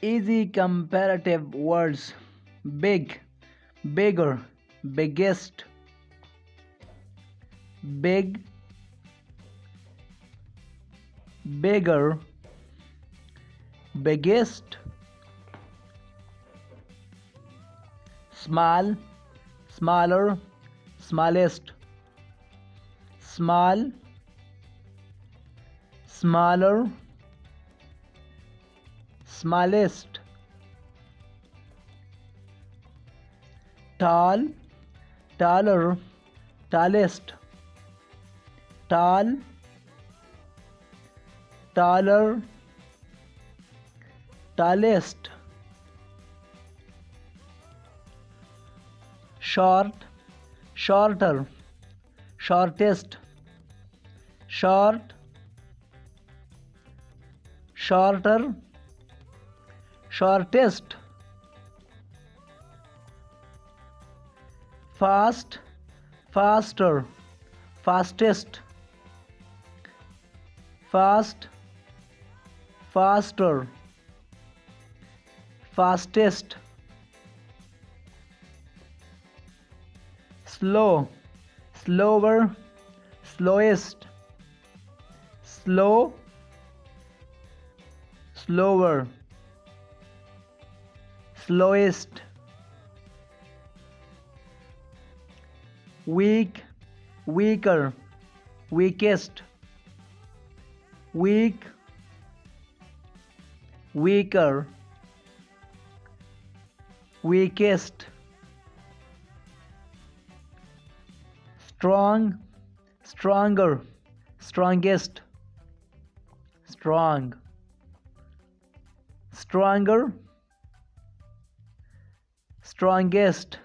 Easy comparative words: big, bigger, biggest, big, bigger, biggest, small, smaller, smallest, small, smaller, smallest, tall, taller, tallest, tall, taller, tallest, short, shorter, shortest, short, shorter, shortest, fast, faster, fastest, fast, faster, fastest, slow, slower, slowest, slow, slower, slowest, weak, weaker, weakest, weak, weaker, weakest, strong, stronger, strongest, strong, stronger, strongest,